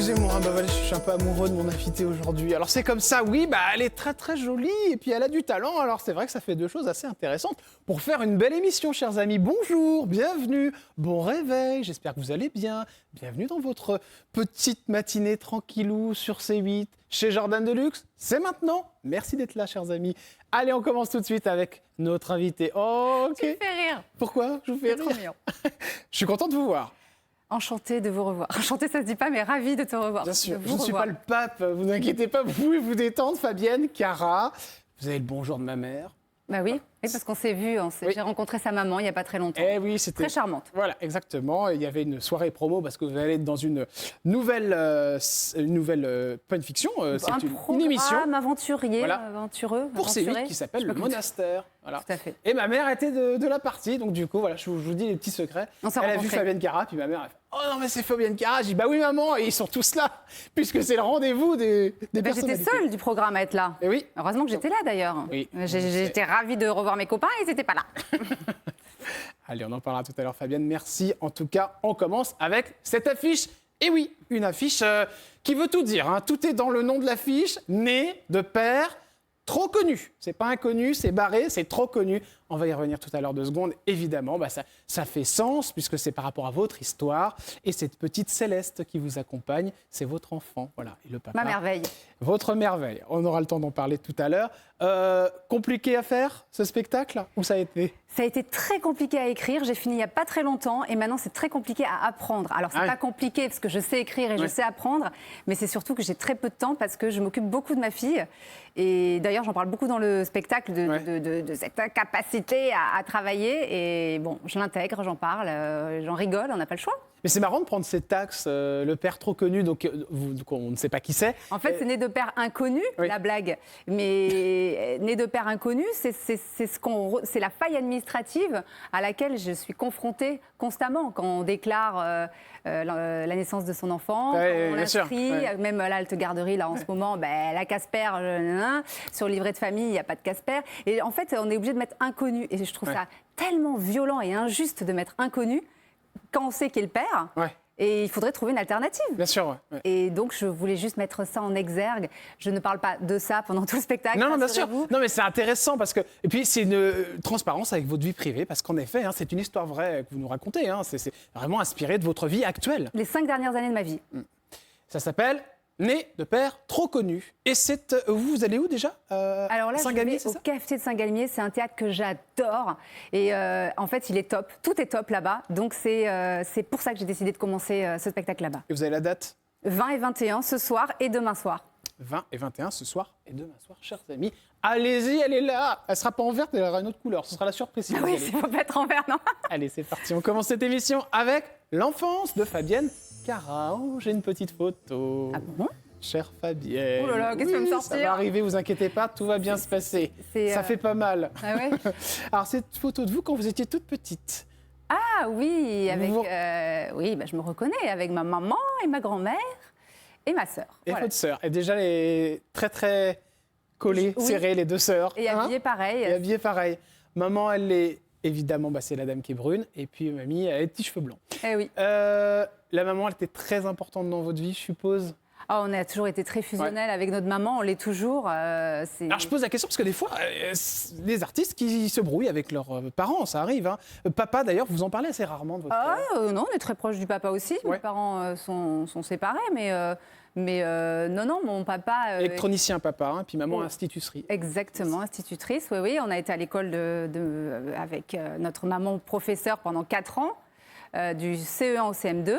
Excusez-moi, bah voilà, je suis un peu amoureux de mon invitée aujourd'hui. Alors c'est comme ça, oui, bah elle est très très jolie et puis elle a du talent. Alors c'est vrai que ça fait deux choses assez intéressantes pour faire une belle émission, chers amis. Bonjour, bienvenue, bon réveil, j'espère que vous allez bien. Bienvenue dans votre petite matinée tranquillou sur C8 chez Jordan Deluxe. C'est maintenant. Merci d'être là, chers amis. Allez, on commence tout de suite avec notre invité. Oh, ok. Tu me fais rire. Pourquoi je vous fais C'est rire? trop mignon. Je suis content de vous voir. Enchantée de vous revoir. Enchantée, ça se dit pas, mais ravie de te revoir. Bien sûr, de je vous ne suis pas revoir. le pape, vous inquiétez pas, vous pouvez vous détendre, Fabienne, Cara. Vous avez le bonjour de ma mère. Bah oui, parce qu'on s'est vu, Oui. j'ai rencontré sa maman il y a pas très longtemps. Eh oui, c'était Très charmante. Voilà, exactement. Il y avait une soirée promo parce que vous allez être dans une nouvelle pas une fiction, c'est Un une émission aventurier, Voilà. aventureux, pour aventuré. C8 qui s'appelle Je Le sais pas comment Monastère. Voilà. Tout à fait. Et ma mère était de la partie, donc du coup, voilà, je vous dis les petits secrets. On s'est Elle a vu rencontrés. Fabienne Cara, puis ma mère a fait « Oh non, mais c'est Fabienne Cara !» Je dis « Bah oui, maman !» Et ils sont tous là, puisque c'est le rendez-vous des J'étais personnalités. seule du programme à être là. Et oui. Heureusement que j'étais là d'ailleurs. Oui. J'étais ravie de revoir mes copains et ils n'étaient pas là. Allez, on en parlera tout à l'heure, Fabienne. Merci. En tout cas, on commence avec cette affiche. Et oui, une affiche qui veut tout dire, hein. Tout est dans le nom de l'affiche. Né de père trop connu. C'est pas inconnu, c'est barré, c'est trop connu. On va y revenir tout à l'heure 2 secondes. Évidemment, bah ça fait sens puisque c'est par rapport à votre histoire. Et cette petite Céleste qui vous accompagne, c'est votre enfant. Voilà. Et le papa. Ma merveille. Votre merveille. On aura le temps d'en parler tout à l'heure. Compliqué à faire, ce spectacle? Ou ça a été? Ça a été très compliqué à écrire. J'ai fini il n'y a pas très longtemps et maintenant c'est très compliqué à apprendre. Alors c'est Ah oui. pas compliqué parce que je sais écrire et je Ouais. sais apprendre, mais c'est surtout que j'ai très peu de temps parce que je m'occupe beaucoup de ma fille. Et d'ailleurs j'en parle beaucoup dans le spectacle Ouais. de cette capacité à travailler. Et bon, je l'intègre, j'en parle, j'en rigole, on n'a pas le choix. Mais c'est marrant de prendre cet axe, le père trop connu, donc on ne sait pas qui c'est. En fait, c'est né de père inconnu, Oui. la blague. Mais né de père inconnu, c'est la faille administrative à laquelle je suis confrontée constamment quand on déclare la naissance de son enfant, Ouais, quand on bien sûr, l'inscrit, ouais. même à l'Alte Garderie, là, en ce moment, la Casper, sur le livret de famille, il n'y a pas de Casper. Et en fait, on est obligé de mettre inconnu. Et je trouve Ouais. ça tellement violent et injuste de mettre inconnu quand on sait qui est le père. Ouais, Et il faudrait trouver une alternative. bien sûr. Ouais, ouais. Et donc, je voulais juste mettre ça en exergue. Je ne parle pas de ça pendant tout le spectacle. Non, bien sûr. rassurez-vous. Non, mais c'est intéressant parce que. Et puis, c'est une transparence avec votre vie privée parce qu'en effet, hein, c'est une histoire vraie que vous nous racontez. Hein, c'est vraiment inspiré de votre vie actuelle. Les 5 dernières années de ma vie. Ça s'appelle Né de père trop connu. Et c'est. Vous allez où déjà Alors là, je Saint-Galmier, vais c'est au ça? Cafetier de Saint-Galmier. C'est un théâtre que j'adore. Et en fait, il est top. Tout est top là-bas. Donc, c'est pour ça que j'ai décidé de commencer ce spectacle là-bas. Et vous avez la date 20 et 21 ce soir et demain soir. 20 et 21 ce soir et demain soir, chers amis. Allez-y, elle est là. Elle sera pas en verte, elle aura une autre couleur. Ce sera la surprise. si Ah vous oui, y allez. il ne faut pas être en vert, non. Allez, c'est parti. On commence cette émission avec l'enfance de Fabienne Cara. Oh, j'ai une petite photo. Ah bon? Chère Fabienne. Oh là là, qu'est-ce que tu vas me Ça sortir? va arriver, vous inquiétez pas, tout va bien se passer. Ça fait pas mal. Ah ouais. Alors, cette photo de vous quand vous étiez toute petite. Ah oui, avec, Vous- oui, je me reconnais avec ma maman et ma grand-mère et ma sœur. Et Voilà. votre sœur. Et déjà, les très, très collées, Oui. serrées, les deux sœurs. Et Hein habillée pareil. Et habillées pareil. Maman, elle est. Évidemment, bah, c'est la dame qui est brune. Et puis, mamie, elle a des petits cheveux blancs. Eh oui. La maman, elle était très importante dans votre vie, je suppose. Ah, on a toujours été très fusionnels avec notre maman, on l'est toujours. c'est- Alors je pose la question parce que des fois, les artistes qui se brouillent avec leurs parents, ça arrive. Hein. Papa d'ailleurs, vous en parlez assez rarement de votre Ah, père. non, on est très proche du papa aussi. Ouais. Mes parents sont séparés, mais non, mon papa. Électronicien papa, hein, puis maman Oh. institutrice. Exactement, institutrice. Oui, oui, on a été à l'école avec notre maman professeure pendant 4 ans, du CE1 au CM2.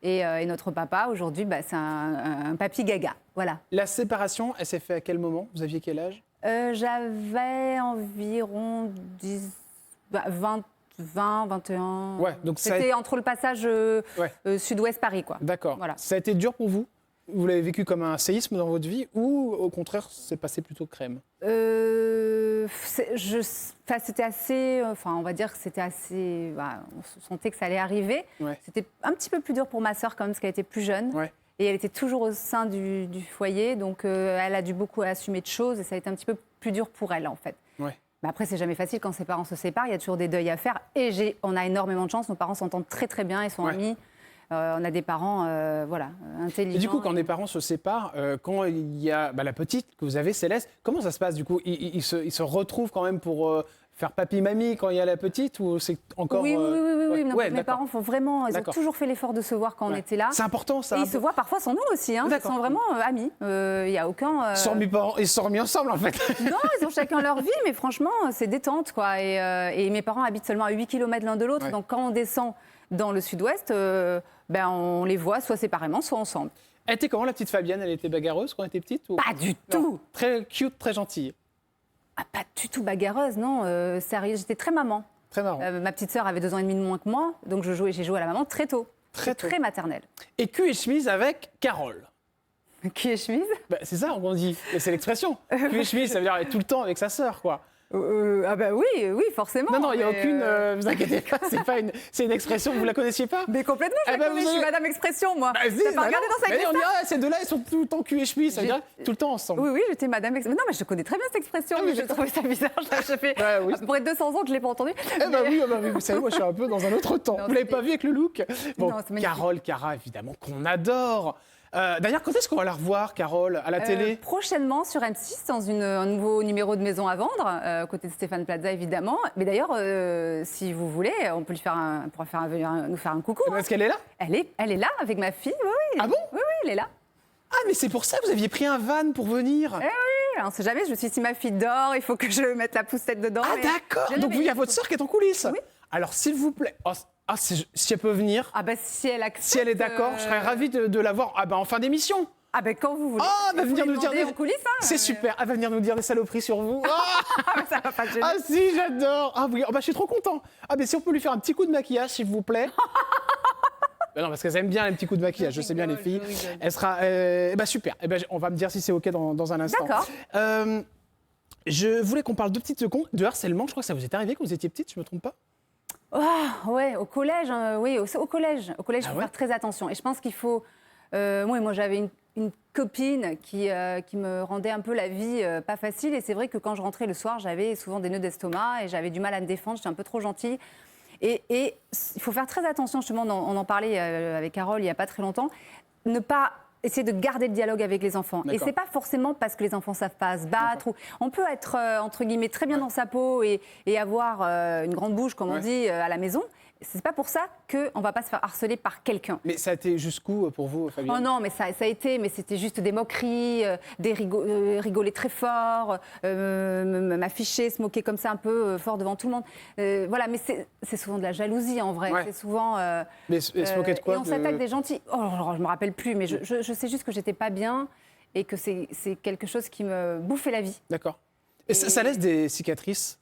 Et notre papa, aujourd'hui, c'est un papy gaga. Voilà. La séparation, elle s'est faite à quel moment? Vous aviez quel âge? J'avais environ 20, 21. Ouais, donc ça a- C'était entre le passage sud-ouest Paris, quoi. D'accord. Voilà. Ça a été dur pour vous? Vous l'avez vécu comme un séisme dans votre vie ou au contraire, c'est passé plutôt crème? C'était assez, on va dire que c'était assez, on sentait que ça allait arriver. Ouais. C'était un petit peu plus dur pour ma sœur quand même, parce qu'elle était plus jeune. Ouais. Et elle était toujours au sein du foyer, donc elle a dû beaucoup assumer de choses et ça a été un petit peu plus dur pour elle, en fait. Ouais. Mais après, c'est jamais facile quand ses parents se séparent, il y a toujours des deuils à faire. Et on a énormément de chance, nos parents s'entendent très très bien, ils sont Ouais. amis. On a des parents voilà, intelligents. Et du coup, quand des parents se séparent, quand il y a la petite que vous avez, Céleste, comment ça se passe du coup ils se retrouvent quand même pour faire papy-mamie quand il y a la petite ou c'est encore... Oui, non, ouais, mes parents font vraiment, ils ont toujours fait l'effort de se voir quand on était là. C'est important ça. Et ils se voient parfois sans nous aussi, hein. Ils sont vraiment amis. Il n'y a aucun... Ils se sont remis ensemble en fait. Non, ils ont chacun leur vie, mais franchement, c'est détente, quoi. Et mes parents habitent seulement à 8 km l'un de l'autre, donc quand on descend dans le sud-ouest, on les voit soit séparément, soit ensemble. Elle était comment la petite Fabienne? Elle était bagarreuse quand elle était petite ou... Pas du tout. Très cute, très gentille. Ah, pas du tout bagarreuse, non. Sérieux, j'étais très maman. Très marrant. Ma petite sœur avait 2 ans et demi de moins que moi, donc j'ai joué à la maman très tôt. Très maternelle. Et cul et chemise avec Carole. Cul et chemise? C'est ça qu'on dit, c'est l'expression. Cul et chemise, ça veut dire être tout le temps avec sa sœur, quoi. Ah bah oui, forcément. Non, il n'y a aucune... vous inquiétez pas, c'est une expression, vous la connaissiez pas? Mais complètement, je suis Madame Expression, moi. T'as pas regardé dans sa on dirait, ces deux-là, ils sont tout le temps cul et chemise, ça veut dire tout le temps ensemble. Oui, j'étais Madame Expression. Non, mais je connais très bien cette expression, mais j'ai trouvé ça bizarre. Ça fait pour être 200 ans que je ne l'ai pas entendue. Oui, vous savez, moi, je suis un peu dans un autre temps. Vous ne l'avez pas vu avec le look? Bon, Carole, Cara, évidemment, qu'on adore. D'ailleurs, quand est-ce qu'on va la revoir, Carole, à la télé? Prochainement sur M6, dans un nouveau numéro de Maison à vendre, à côté de Stéphane Plaza, évidemment. Mais d'ailleurs, si vous voulez, on peut nous faire un coucou. Parce qu'elle est là? Elle est là avec ma fille, oui. Ah bon? Oui, elle est là. Ah, mais c'est pour ça que vous aviez pris un van pour venir? Oui, on ne sait jamais, je me suis dit, si ma fille dort, il faut que je mette la poussette dedans. Ah, d'accord. Donc, il y a votre sœur qui est en coulisses? Oui. Alors, s'il vous plaît... si elle peut venir, si elle accepte, si elle est d'accord, je serais ravie de la voir en fin d'émission. Quand vous voulez. Elle va venir nous dire en coulisses. C'est super, elle va venir nous dire des saloperies sur vous. Ça va pas te gêner. Ah si, j'adore. Ah oui, je suis trop content. Mais si on peut lui faire un petit coup de maquillage, s'il vous plaît. Non, parce qu'elles aiment bien les petits coups de maquillage, je sais bien les filles. Elle sera super. On va me dire si c'est OK dans un instant. D'accord. Je voulais qu'on parle de harcèlement. Je crois que ça vous est arrivé quand vous étiez petite, je me trompe pas? Ouais, au collège, au collège. Au collège, il faut faire très attention. Et je pense qu'il faut... moi, j'avais une copine qui me rendait un peu la vie pas facile. Et c'est vrai que quand je rentrais le soir, j'avais souvent des nœuds d'estomac et j'avais du mal à me défendre. J'étais un peu trop gentille. Et il faut faire très attention, justement, on en parlait avec Carole il n'y a pas très longtemps, ne pas essayer de garder le dialogue avec les enfants. Et ce n'est pas forcément parce que les enfants ne savent pas se battre. On peut être, entre guillemets, très bien dans sa peau et avoir une grande bouche, comme on dit, à la maison. Ce n'est pas pour ça qu'on ne va pas se faire harceler par quelqu'un. Mais ça a été jusqu'où pour vous, Fabienne? Oh non, mais ça a été, mais c'était juste des moqueries, rigoler très fort, m'afficher, se moquer comme ça un peu fort devant tout le monde. Voilà, mais c'est souvent de la jalousie en vrai. C'est souvent. Mais se moquer de quoi? Et on s'attaque des gentils. Oh, je me rappelle plus, mais je sais juste que j'étais pas bien et que c'est quelque chose qui me bouffait la vie. D'accord. Et ça laisse des cicatrices?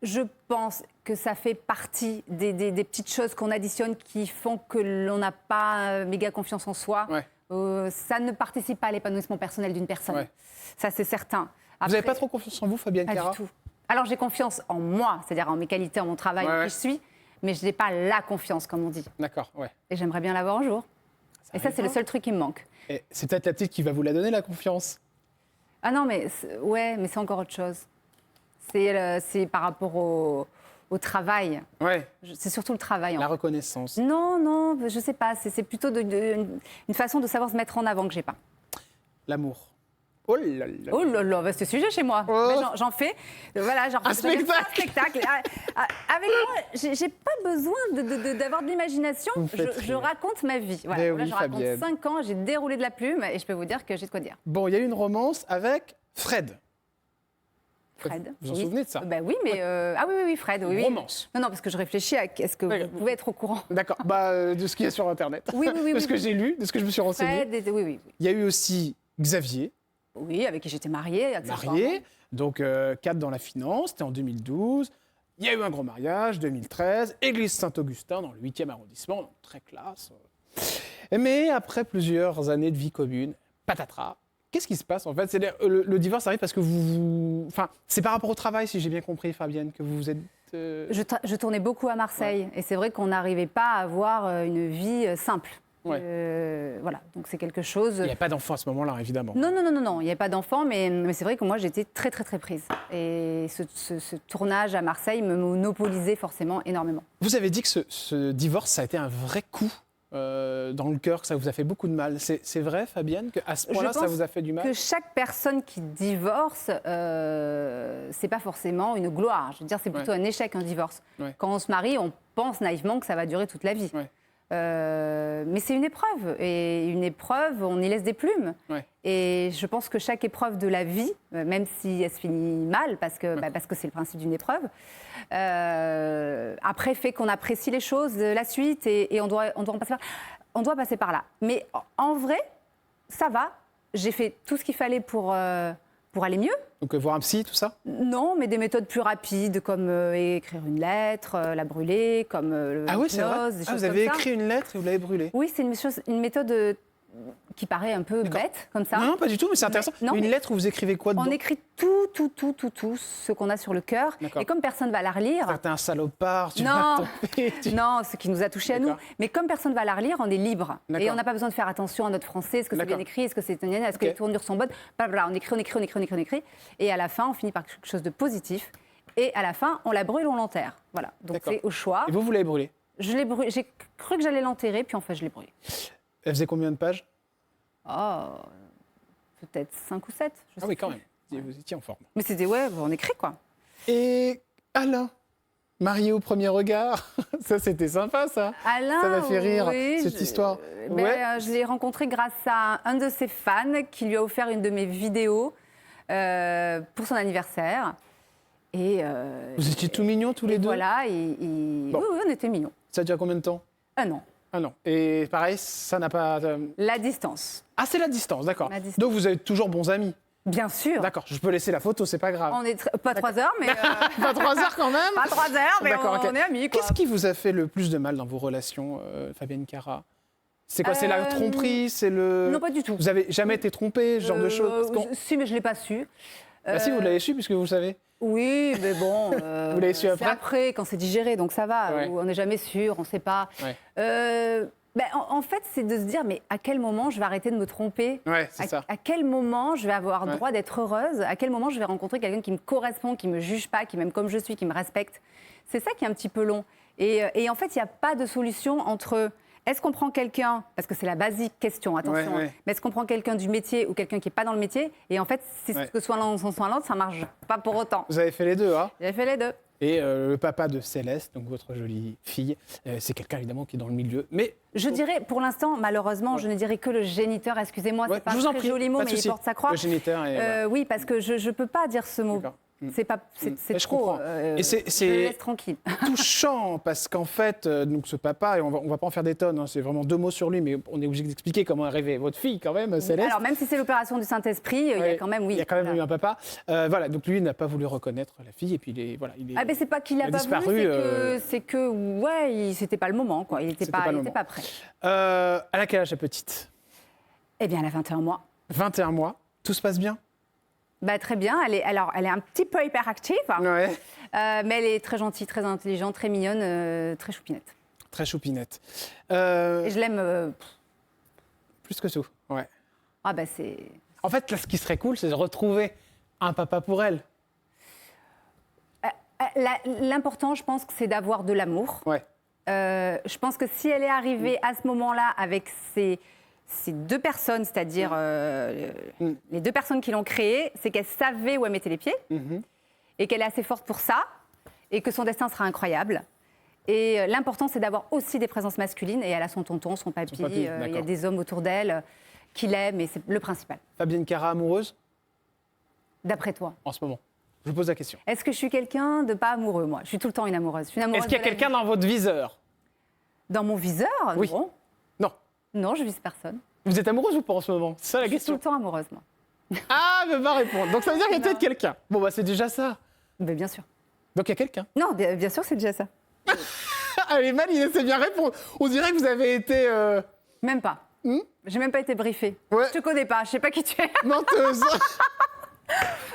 Je pense que ça fait partie des petites choses qu'on additionne qui font que l'on n'a pas méga confiance en soi. Ça ne participe pas à l'épanouissement personnel d'une personne. Ça, c'est certain. Après, vous n'avez pas trop confiance en vous, Fabienne Cara? Pas du tout. Alors, j'ai confiance en moi, c'est-à-dire en mes qualités, en mon travail, qui je suis, mais je n'ai pas la confiance, comme on dit. D'accord, Et j'aimerais bien l'avoir un jour. Et ça, c'est le seul truc qui me manque. Et c'est peut-être la petite qui va vous la donner, la confiance? Ah non, mais c'est encore autre chose. C'est par rapport au travail. C'est surtout le travail. La reconnaissance. Non, je sais pas. C'est plutôt une façon de savoir se mettre en avant que j'ai pas. L'amour. Oh là là. C'est sujet chez moi. J'en fais. Voilà, un spectacle. Avec moi, j'ai pas besoin d'avoir de l'imagination. Je raconte ma vie. Voilà, je raconte 5 ans, j'ai déroulé de la plume et je peux vous dire que j'ai de quoi dire. Bon, il y a eu une romance avec Fred. Fred. Vous vous en souvenez de ça? Oui, mais... oui, Fred. Oui. Romance. Non, parce que je réfléchis à ce que vous pouvez être au courant. D'accord, de ce qu'il y a sur Internet. Oui. De ce que j'ai lu, de ce que je me suis renseigné. Fred, oui. Il y a eu aussi Xavier. Oui, avec qui j'étais mariée. Donc 4 dans la finance, c'était en 2012. Il y a eu un gros mariage, 2013, église Saint-Augustin dans le 8e arrondissement, donc très classe. Mais après plusieurs années de vie commune, patatras. Qu'est-ce qui se passe en fait? Le divorce arrive parce que Enfin, c'est par rapport au travail, si j'ai bien compris, Fabienne, que vous êtes... Je tournais beaucoup à Marseille et c'est vrai qu'on n'arrivait pas à avoir une vie simple. Ouais. Voilà, donc c'est quelque chose... Il n'y a pas d'enfant à ce moment-là, évidemment. Non, il n'y a pas d'enfant, mais c'est vrai que moi, j'étais très, très, très prise. Et ce tournage à Marseille me monopolisait forcément énormément. Vous avez dit que ce divorce, ça a été un vrai coup dans le cœur, que ça vous a fait beaucoup de mal. C'est vrai, Fabienne, qu'à ce point-là, ça vous a fait du mal? Que chaque personne qui divorce, c'est pas forcément une gloire. Je veux dire, c'est plutôt un échec, un divorce. Ouais. Quand on se marie, on pense naïvement que ça va durer toute la vie. Ouais. Mais c'est une épreuve. Et une épreuve, on y laisse des plumes. Ouais. Et je pense que chaque épreuve de la vie, même si elle se finit mal, parce que c'est le principe d'une épreuve, après fait qu'on apprécie les choses, la suite, et on doit passer par là. Mais en vrai, ça va. J'ai fait tout ce qu'il fallait pour aller mieux. Donc voir un psy, tout ça? Non, mais des méthodes plus rapides, comme écrire une lettre, la brûler, comme Ah oui, c'est vrai. l'hypnose, des choses Vous avez comme ça. écrit une lettre et vous l'avez brûlée? Oui, c'est une méthode qui paraît un peu bête, comme ça. Non, pas du tout, mais c'est intéressant. Non, une mais lettre où vous écrivez quoi dedans? on écrit tout ce qu'on a sur le cœur. D'accord. Et comme personne ne va la relire... T'es un salopard, tu Non. vas tomber. Non, ce qui nous a touchés à nous. D'accord. Mais comme personne ne va la relire, on est libre. D'accord. Et on n'a pas besoin de faire attention à notre français. Est-ce que c'est bien D'accord. écrit? Est-ce que c'est est-ce que Ok. les tournures sont bonnes? Blablabla. On écrit. Et à la fin, on finit par quelque chose de positif. Et à la fin, on la brûle ou on l'enterre. Voilà. Donc D'accord. c'est au choix. Et vous l'avez brûlée? Je l'ai brûlé. J'ai cru que j'allais l'enterrer, puis en fait, je l'ai brûlé. Elle faisait combien de pages? Oh, peut-être 5 ou 7. Ah oui, quand même. Vous étiez en forme. Mais c'était, on écrit, quoi. Et Alain, marié au premier regard, ça c'était sympa ça. Alain, Ça m'a fait rire, oui, cette histoire. Je l'ai rencontré grâce à un de ses fans qui lui a offert une de mes vidéos pour son anniversaire. Et, Vous étiez tout mignons tous les deux? Voilà, Bon. oui, on était mignons. Ça a duré combien de temps? Un an. Ah non. Et pareil, ça n'a pas... La distance. Ah, c'est la distance, d'accord. La distance. Donc vous êtes toujours bons amis? Bien sûr. D'accord, je peux laisser la photo, c'est pas grave. On est pas 3 heures, mais... Pas 3 heures quand même? pas 3 heures, mais D'accord, ok. on est amis, quoi. Qu'est-ce qui vous a fait le plus de mal dans vos relations, Fabienne Cara? C'est quoi? C'est la tromperie? C'est le... Non, pas du tout. Vous avez jamais été trompé, ce genre de choses? Parce qu'on- Si, mais je ne l'ai pas su. Bah si, vous l'avez su puisque vous le savez. Oui, mais bon. Vous l'avez su après? C'est après, quand c'est digéré, donc ça va. Ouais. On n'est jamais sûr, on ne sait pas. Ouais. En fait, c'est de se dire, mais à quel moment je vais arrêter de me tromper? Ouais, c'est ça. À quel moment je vais avoir Ouais. droit d'être heureuse? À quel moment je vais rencontrer quelqu'un qui me correspond, qui ne me juge pas, qui m'aime comme je suis, qui me respecte? C'est ça qui est un petit peu long. Et en fait, il n'y a pas de solution entre... Est-ce qu'on prend quelqu'un, parce que c'est la basique question, attention, Ouais. mais est-ce qu'on prend quelqu'un du métier ou quelqu'un qui n'est pas dans le métier? Et en fait, c'est Ouais. ce que soit l'un soit l'autre, ça ne marche pas pour autant. Vous avez fait les deux, hein? J'ai fait les deux. Et le papa de Céleste, donc votre jolie fille, c'est quelqu'un évidemment qui est dans le milieu. Mais Je dirais, pour l'instant, malheureusement, je ne dirais que le géniteur, excusez-moi, ouais, c'est pas je un vous en très prie, joli mot, pas de mais il souci. porte sa croix. Le géniteur et voilà. Oui, parce que je ne peux pas dire ce mot. D'accord. C'est pas, c'est Mais je trop. comprends. Et je le laisse tranquille. touchant parce qu'en fait, donc ce papa, et on va pas en faire des tonnes, hein, c'est vraiment 2 mots sur lui, mais on est obligé d'expliquer comment est arrivée votre fille quand même, Céleste. Alors, même si c'est l'opération du Saint-Esprit, il y a quand même, oui. Il y a quand même voilà. eu un papa. Voilà, donc lui il n'a pas voulu reconnaître la fille et puis il est Ah ben c'est pas qu'il il a a pas disparu, voulu, c'est que ouais, c'était pas le moment, quoi. Il était C'était pas, pas le il était moment. pas prêt. Elle a quel âge la petite? Eh bien, elle a 21 mois. 21 mois. Tout se passe bien? Bah, très bien. Elle est un petit peu hyperactive, Ouais. mais elle est très gentille, très intelligente, très mignonne, très choupinette. Très choupinette. Et je l'aime. Plus que tout. Ouais. Ah bah c'est. En fait, là, ce qui serait cool, c'est de retrouver un papa pour elle. L'important, je pense que c'est d'avoir de l'amour. Ouais. Je pense que si elle est arrivée à ce moment-là avec ces 2 personnes, c'est-à-dire les 2 personnes qui l'ont créée, c'est qu'elle savait où elle mettait les pieds et qu'elle est assez forte pour ça et que son destin sera incroyable. Et l'important, c'est d'avoir aussi des présences masculines. Et elle a son tonton, son papy, il y a d'accord. des hommes autour d'elle qui l'aiment et c'est le principal. Fabienne Cara amoureuse D'après toi, en ce moment? Je vous pose la question. est-ce que je suis quelqu'un de pas amoureux, moi? Je suis tout le temps une amoureuse. Je suis une amoureuse Est-ce qu'il y a de la quelqu'un vie. dans votre viseur? Dans mon viseur? Oui. Non. Non. Non, je vise personne. Vous êtes amoureuse ou pas en ce moment? C'est ça la Je suis tout question. le temps amoureuse, moi. Ah, elle veut pas répondre. Donc ça veut dire qu'il y a peut-être quelqu'un. Bon, bah c'est déjà ça. Mais bien sûr. Donc il y a quelqu'un. Non, bien sûr, c'est déjà ça. Elle est maline, elle sait bien répondre. On dirait que vous avez été Même pas. J'ai même pas été briefée. Ouais. Je te connais pas, je sais pas qui tu es. menteuse.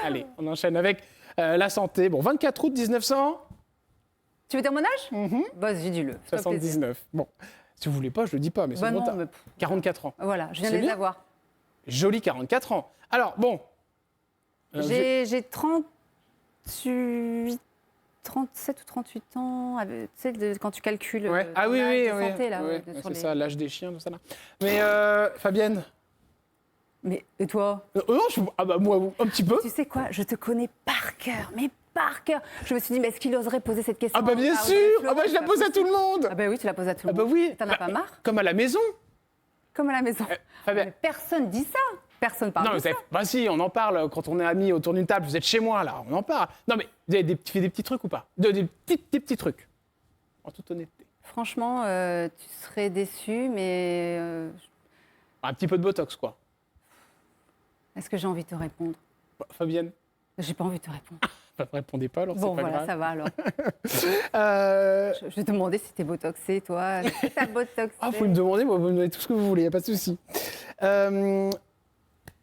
Allez, on enchaîne avec la santé. Bon, 24 août 1900. Tu veux dire mon âge Vas-y, dis-le. fais-toi plaisir. 79. Bon. Si vous voulez pas, je le dis pas, mais c'est Bah trop non, tard. mais 44 ans. voilà, je viens C'est de les bien. avoir. Joli 44 ans. Alors, bon. J'ai 38, 37 ou 38 ans, tu sais, quand tu calcules Ouais. ton Ah oui, âge oui, de oui. santé, là. Ouais, sur c'est les- ça, l'âge des chiens, tout ça là. Mais Fabienne. Mais et toi? Non, ah bah moi, un petit peu. Tu sais quoi? Je te connais par cœur, mais par cœur. Je me suis dit, mais est-ce qu'il oserait poser cette question Ah bah bien à sûr. Audrey Ah Fleurot? bah je la pose à tout le monde. Ah bah oui, tu la poses à tout le Ah bah monde. oui. T'en as pas marre? Comme à la maison. Comme à la maison. Fabienne. Mais personne dit ça. Personne parle Non, de mais ça. bah si, on en parle quand on est amis autour d'une table. Vous êtes chez moi là, on en parle. Non mais tu fais des petits trucs ou pas? Des petits trucs. En toute honnêteté. Franchement, tu serais déçu, mais Un petit peu de botox quoi. est-ce que j'ai envie de te répondre? Bah, Fabienne, J'ai pas envie de te répondre. bah, répondez pas alors. Bon, c'est pas voilà, grave. ça va alors. Euh, Je vais te demander si t'es botoxé, toi. Si t'as botoxé. Ah, vous me demandez, moi, vous me demandez tout ce que vous voulez, il n'y a pas de souci.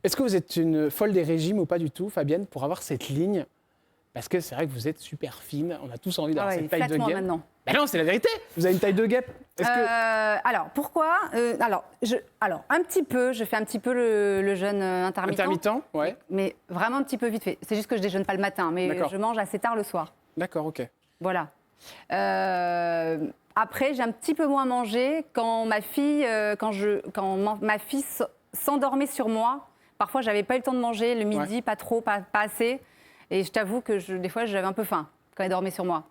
Est-ce que vous êtes une folle des régimes ou pas du tout, Fabienne, pour avoir cette ligne? Parce que c'est vrai que vous êtes super fine, on a tous envie Ah d'avoir ouais, cette taille de flatte-moi guêpe. maintenant. Ben non, c'est la vérité, vous avez une taille de guêpe. Est-ce que... Alors, pourquoi alors, un petit peu, je fais un petit peu le jeûne intermittent. Intermittent, ouais. Mais vraiment un petit peu vite fait. C'est juste que je déjeune pas le matin, mais D'accord. je mange assez tard le soir. D'accord, ok. Voilà. Après, j'ai un petit peu moins mangé quand ma fille, ma fille s'endormait sur moi. Parfois, j'avais pas eu le temps de manger le midi, pas trop, pas assez. Et je t'avoue que des fois, j'avais un peu faim quand elle dormait sur moi.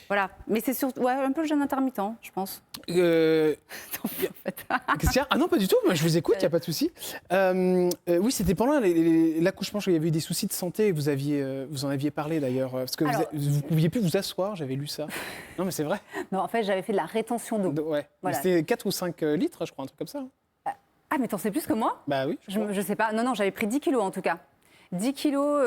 Voilà. Mais c'est surtout un peu le jeûne intermittent, je pense. Christian, ah non, pas du tout, moi je vous écoute, il n'y a pas de souci. Oui, c'était pendant l'accouchement, il y avait eu des soucis de santé, vous en aviez parlé d'ailleurs, parce que Alors, vous ne pouviez plus vous asseoir, j'avais lu ça. Non, mais c'est vrai. Non, en fait, j'avais fait de la rétention d'eau. Ouais. Voilà. C'était 4 ou 5 litres, je crois, un truc comme ça. Ah, mais t'en sais plus que moi? Bah oui. Je sais pas. Non, j'avais pris 10 kilos en tout cas. 10 kilos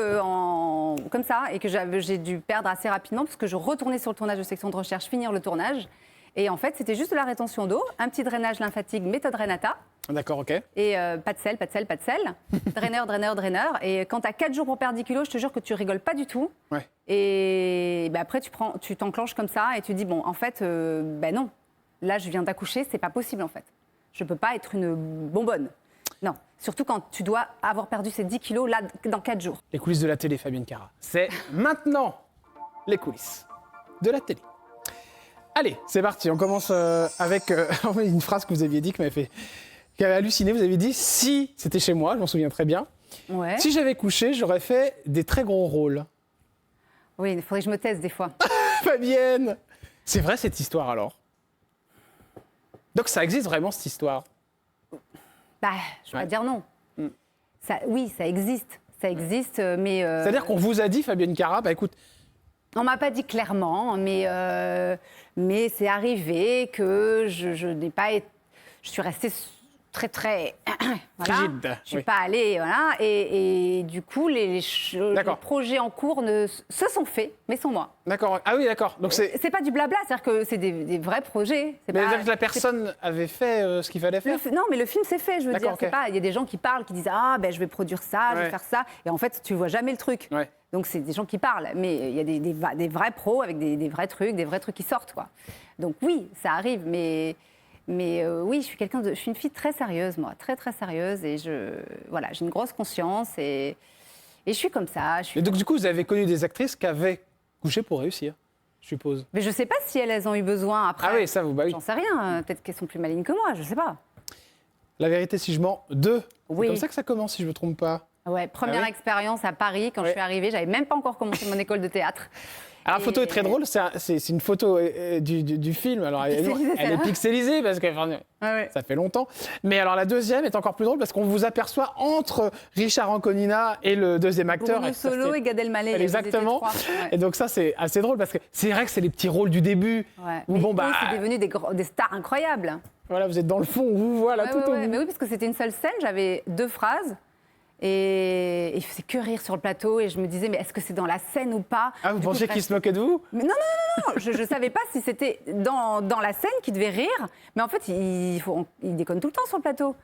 comme ça, et que j'ai dû perdre assez rapidement parce que je retournais sur le tournage de section de recherche, finir le tournage. Et en fait, c'était juste de la rétention d'eau, un petit drainage lymphatique, méthode Renata. D'accord, ok. Et pas de sel, pas de sel, pas de sel. Draineur. Et quand tu as 4 jours pour perdre 10 kilos, je te jure que tu rigoles pas du tout. Ouais. Et après, tu t'enclenches comme ça et tu dis, bon, en fait, non. Là, je viens d'accoucher, c'est pas possible en fait. Je peux pas être une bonbonne. Non. Surtout quand tu dois avoir perdu ces 10 kilos là dans 4 jours. Les coulisses de la télé, Fabienne Cara. C'est maintenant les coulisses de la télé. Allez, c'est parti. On commence avec une phrase que vous aviez dit qui m'avait halluciné. Vous avez dit, si c'était chez moi, je m'en souviens très bien, Ouais. si j'avais couché, j'aurais fait des très gros rôles. Oui, il faudrait que je me teste des fois. Fabienne, c'est vrai cette histoire alors? Donc ça existe vraiment cette histoire? Bah, je vais Ouais. pas dire non. Oui, ça existe. Ça existe, mais... C'est-à-dire qu'on vous a dit, Fabienne Cara, bah écoute, On m'a pas dit clairement, mais c'est arrivé que je n'ai pas été... Je suis restée très, très... voilà. Frigide, Je suis oui. pas allée, voilà. Et du coup, les D'accord. projets en cours se sont faits, mais sans moi. d'accord. Ah oui, d'accord. Donc c'est... C'est pas du blabla, c'est-à-dire que c'est des vrais projets. C'est Mais pas- c'est-à-dire que la personne avait fait ce qu'il fallait faire? Non, mais le film c'est fait, je veux D'accord, dire. C'est ok. pas. Il y a des gens qui parlent, qui disent ah ben je vais produire ça, je vais Ouais. faire ça, et en fait tu vois jamais le truc. Ouais. Donc c'est des gens qui parlent, mais il y a des vrais pros avec des vrais trucs qui sortent quoi. Donc oui, ça arrive, mais oui, je suis une fille très sérieuse moi, très très sérieuse, et voilà, j'ai une grosse conscience et je suis comme ça. Et donc du coup, vous avez connu des actrices qui avaient couché pour réussir, je suppose. Mais je sais pas si elles ont eu besoin après. Ah oui, ça vous, bah oui. J'en sais rien. Peut-être qu'elles sont plus malignes que moi, je sais pas. La vérité, si je mens, 2. Oui. C'est comme ça que ça commence, si je ne me trompe pas. Ouais, première Ah oui expérience à Paris quand Ouais. je suis arrivée. J'avais même pas encore commencé mon école de théâtre. Alors la photo Et- est très drôle, c'est une photo du film. Alors elle Pixelisée, est celle-là. pixelisée parce que enfin, ça fait longtemps. Mais alors la deuxième est encore plus drôle parce qu'on vous aperçoit entre Richard Anconina et le deuxième acteur. Bruno Solo et Gad Elmaleh. Exactement. Ils étaient trois, ouais. Et donc ça c'est assez drôle parce que c'est vrai que c'est les petits rôles du début. Ouais. Où Mais bon bah eux, c'est devenu des stars incroyables. voilà, vous êtes dans le fond, on vous voit là Ouais, tout ouais, au ouais. bout. Mais oui, parce que c'était une seule scène, j'avais 2 phrases. Et il faisait que rire sur le plateau. Et je me disais, mais est-ce que c'est dans la scène ou pas? Ah, vous Du coup, pensiez je qu'il se moquait de vous? Mais non, je ne savais pas si c'était dans la scène qu'il devait rire. Mais en fait, il déconne tout le temps sur le plateau.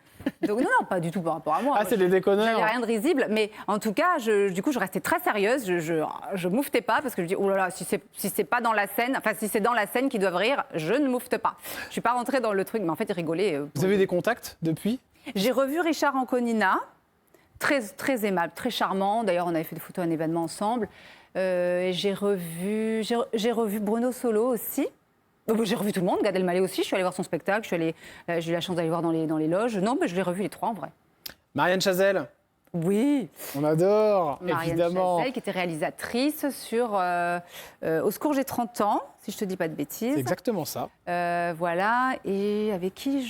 Donc non, pas du tout par rapport à moi. Ah, c'est des déconneurs. J'avais rien de risible, mais en tout cas, du coup, je restais très sérieuse. Je mouftais pas parce que je dis, oh là là, si c'est pas dans la scène, enfin si c'est dans la scène qu'ils doivent rire, je ne moufte pas. Je suis pas rentrée dans le truc, mais en fait, ils rigolaient. Vous avez eu des contacts depuis? J'ai revu Richard Anconina, très très aimable, très charmant. D'ailleurs, on avait fait des photos à un événement ensemble. Et j'ai revu Bruno Solo aussi. J'ai revu tout le monde, Gad Elmaleh aussi. Je suis allée voir son spectacle. J'ai eu la chance d'aller voir dans les loges. Non, mais je l'ai revu les trois en vrai. Marianne Chazelle? Oui. On adore, Marianne évidemment. Chazelle, qui était réalisatrice sur Au secours, j'ai 30 ans, si je te dis pas de bêtises. C'est exactement ça. Voilà. Et avec qui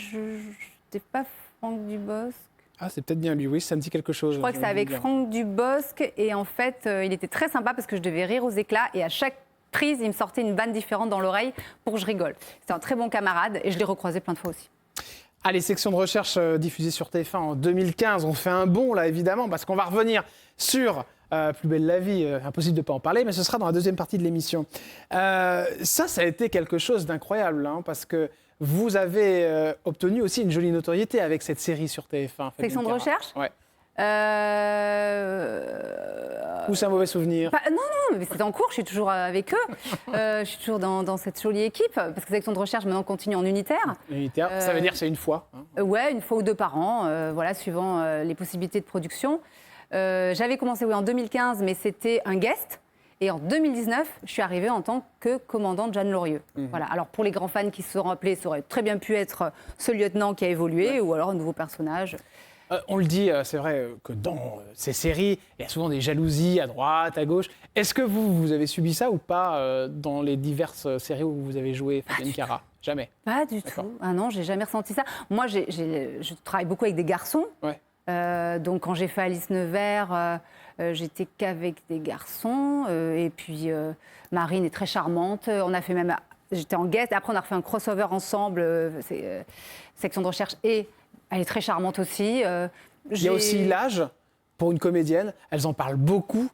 c'était pas Franck Dubosc. Ah, c'est peut-être bien lui, oui, ça me dit quelque chose. Je crois que c'est avec Franck Dubosc. Et en fait, il était très sympa parce que je devais rire aux éclats. Et à chaque prise, il me sortait une vanne différente dans l'oreille pour que je rigole. C'était un très bon camarade et je l'ai recroisé plein de fois aussi. Allez, section de recherche diffusée sur TF1 en 2015. On fait un bond, là, évidemment, parce qu'on va revenir sur Plus belle la vie. Impossible de ne pas en parler, mais ce sera dans la deuxième partie de l'émission. Ça a été quelque chose d'incroyable, hein, parce que vous avez obtenu aussi une jolie notoriété avec cette série sur TF1. Section de recherche ? Ouais. Ou c'est un mauvais souvenir? Non, mais c'est en cours, je suis toujours avec eux. Je suis toujours dans cette jolie équipe, parce que section de recherche maintenant continue en unitaire. Unitaire, ça veut dire que c'est une fois, hein. Ouais, une fois ou deux par an, voilà, suivant les possibilités de production. J'avais commencé en 2015, mais c'était un guest. Et en 2019, je suis arrivée en tant que commandante Jeanne Lorieux. Voilà. Alors pour les grands fans qui se seront rappelés, ça aurait très bien pu être ce lieutenant qui a évolué, ou alors un nouveau personnage. On le dit, c'est vrai que dans ces séries, il y a souvent des jalousies à droite, à gauche. Est-ce que vous avez subi ça ou pas dans les diverses séries où vous avez joué, Fabienne Cara? Jamais? Pas du tout. Ah non, j'ai jamais ressenti ça. Moi, je travaille beaucoup avec des garçons. Ouais. Donc quand j'ai fait Alice Nevers, j'étais qu'avec des garçons. Et puis Marine est très charmante. On a fait même... J'étais en guest. Après, on a refait un crossover ensemble, section de recherche et... Elle est très charmante aussi. Il y a aussi l'âge pour une comédienne. Elles en parlent beaucoup,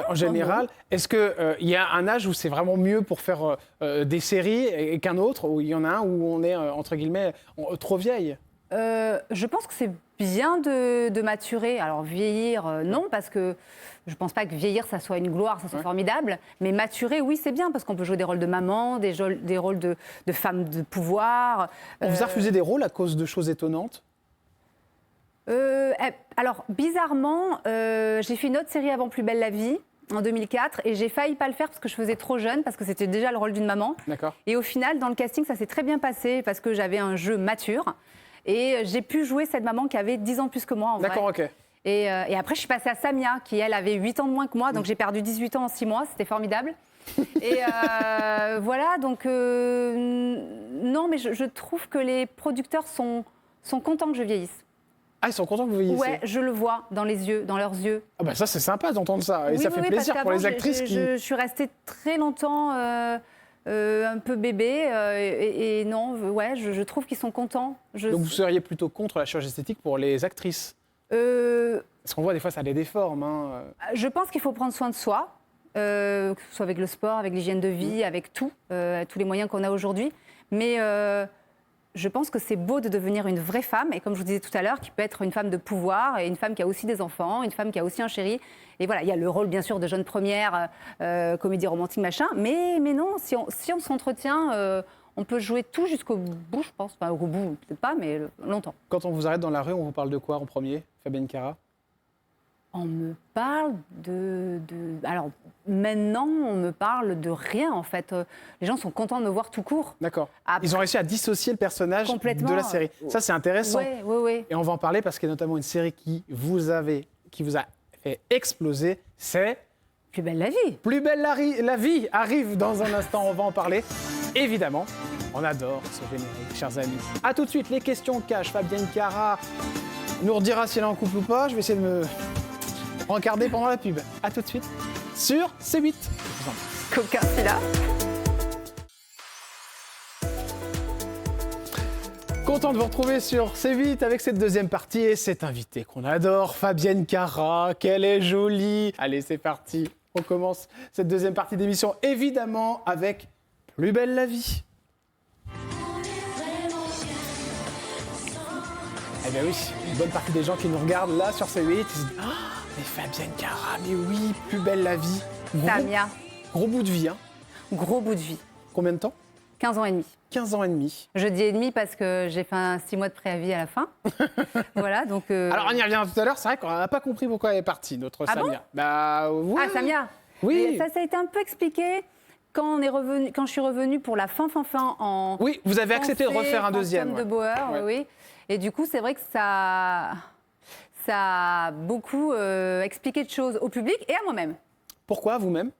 en général. Est-ce qu'il y a un âge où c'est vraiment mieux pour faire des séries qu'un autre, où il y en a un où on est, entre guillemets, trop vieille? Je pense que c'est bien de maturer. Alors vieillir, non, parce que je ne pense pas que vieillir, ça soit une gloire, ça soit formidable. Mais maturer, oui, c'est bien, parce qu'on peut jouer des rôles de maman, des rôles de femmes de pouvoir. On vous a refusé des rôles à cause de choses étonnantes? Alors, bizarrement, j'ai fait une autre série avant Plus belle la vie, en 2004, et j'ai failli pas le faire parce que je faisais trop jeune, parce que c'était déjà le rôle d'une maman. D'accord. Et au final, dans le casting, ça s'est très bien passé, parce que j'avais un jeu mature, et j'ai pu jouer cette maman qui avait 10 ans plus que moi, en vrai. D'accord, ok. Et après, je suis passée à Samia, qui, elle, avait 8 ans de moins que moi, donc j'ai perdu 18 ans en 6 mois, c'était formidable. Et voilà, donc non, mais je trouve que les producteurs sont contents que je vieillisse. Ah, ils sont contents que vous vieillissez? Ouais, je le vois dans les yeux, dans leurs yeux. Ah bah ça, c'est sympa d'entendre ça. Et ça fait plaisir pour les actrices qui... Je suis restée très longtemps un peu bébé. Et non, ouais, je trouve qu'ils sont contents. Donc vous seriez plutôt contre la chirurgie esthétique pour les actrices? Parce qu'on voit des fois, ça les déforme. Hein. Je pense qu'il faut prendre soin de soi, que ce soit avec le sport, avec l'hygiène de vie, avec tous les moyens qu'on a aujourd'hui. Mais... je pense que c'est beau de devenir une vraie femme, et comme je vous disais tout à l'heure, qui peut être une femme de pouvoir, et une femme qui a aussi des enfants, une femme qui a aussi un chéri. Et voilà, il y a le rôle, bien sûr, de jeune première, comédie romantique, machin. Mais non, si on s'entretient, on peut jouer tout jusqu'au bout, je pense. Enfin, au bout, peut-être pas, mais longtemps. Quand on vous arrête dans la rue, on vous parle de quoi en premier, Fabienne Cara? On me parle Alors, maintenant, on me parle de rien, en fait. Les gens sont contents de me voir tout court. D'accord. Ils ont réussi à dissocier le personnage de la série. Ça, c'est intéressant. Oui. Et on va en parler parce qu'il y a notamment une série qui vous a fait exploser. C'est... Plus belle la vie. Plus belle la vie arrive dans un instant. On va en parler. Évidemment, on adore ce générique, chers amis. A tout de suite, les questions cash. Fabienne Cara nous redira si elle est en couple ou pas. Je vais essayer de me... rencarder pendant la pub. A tout de suite sur C8. Coquin, c'est là. Content de vous retrouver sur C8 avec cette deuxième partie et cet invité qu'on adore, Fabienne Cara. Qu'elle est jolie. Allez, c'est parti. On commence cette deuxième partie d'émission, évidemment, avec Plus belle la vie. Eh bien oui, une bonne partie des gens qui nous regardent là sur C8, ils se disent ah, mais Fabienne Cara, mais oui, plus belle la vie. Samia, Gros bout de vie, hein. gros bout de vie. Combien de temps? 15 ans et demi. 15 ans et demi. Je dis et demi parce que j'ai fait un 6 mois de préavis à la fin. Voilà, donc... Alors on y revient tout à l'heure, c'est vrai qu'on n'a pas compris pourquoi elle est partie, notre Ah bon Samia. Bah oui. Ah, Samia. Oui. Ça a été un peu expliqué quand je suis revenue pour la fin en... Oui, vous avez accepté de refaire un deuxième. De Bauer, Ouais. oui. Et du coup, c'est vrai que ça a beaucoup expliqué de choses au public et à moi-même. Pourquoi vous-même?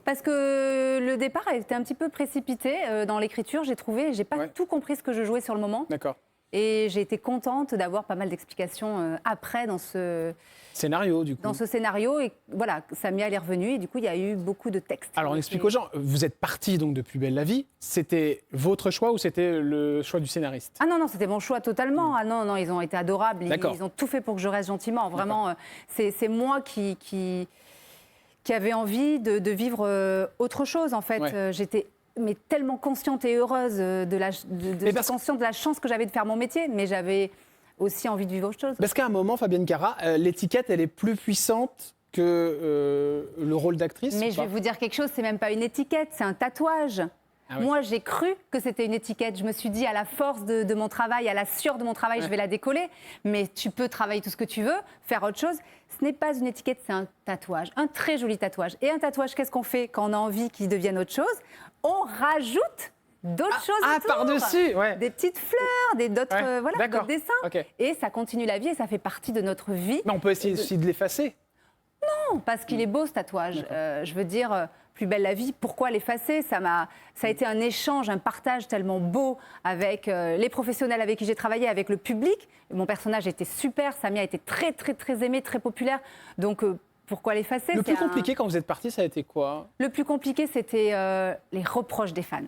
Parce que le départ a été un petit peu précipité dans l'écriture, j'ai trouvé. J'ai pas Ouais. tout compris ce que je jouais sur le moment. D'accord. Et j'ai été contente d'avoir pas mal d'explications après dans ce Scénario, du coup. scénario. Et voilà, Samia, elle est revenue et du coup, il y a eu beaucoup de textes. Alors on explique aux gens, vous êtes parti donc de Plus belle la vie. C'était votre choix ou c'était le choix du scénariste? Ah non, c'était mon choix totalement. Ah non, ils ont été adorables. D'accord. Ils ont tout fait pour que je reste gentiment. Vraiment, c'est moi qui avait envie de vivre autre chose, en fait. Ouais. J'étais tellement consciente et heureuse consciente de la chance que j'avais de faire mon métier, mais j'avais aussi envie de vivre autre chose. Parce qu'à un moment, Fabienne Cara, l'étiquette, elle est plus puissante que le rôle d'actrice. Mais ou je pas vais vous dire quelque chose, c'est même pas une étiquette, c'est un tatouage. Ah ouais. Moi, j'ai cru que c'était une étiquette. Je me suis dit, à la force de mon travail, à la sueur de mon travail, je vais la décoller. Mais tu peux travailler tout ce que tu veux, faire autre chose. Ce n'est pas une étiquette, c'est un tatouage, un très joli tatouage. Et un tatouage, qu'est-ce qu'on fait quand on a envie qu'il devienne autre chose? On rajoute d'autres choses autour. Par-dessus, ouais. Des petites fleurs, d'autres Ouais, voilà, d'accord. d'autres dessins. Ok. Et ça continue la vie et ça fait partie de notre vie. Mais on peut essayer aussi de l'effacer. Non, parce qu'il est beau ce tatouage. Je veux dire, plus belle la vie, pourquoi l'effacer? Ça a été un échange, un partage tellement beau avec les professionnels avec qui j'ai travaillé, avec le public. Mon personnage était super, Samia était très, très, très aimée, très populaire. Donc, pourquoi l'effacer? Le plus compliqué quand vous êtes parti, ça a été quoi? Le plus compliqué, c'était les reproches des fans.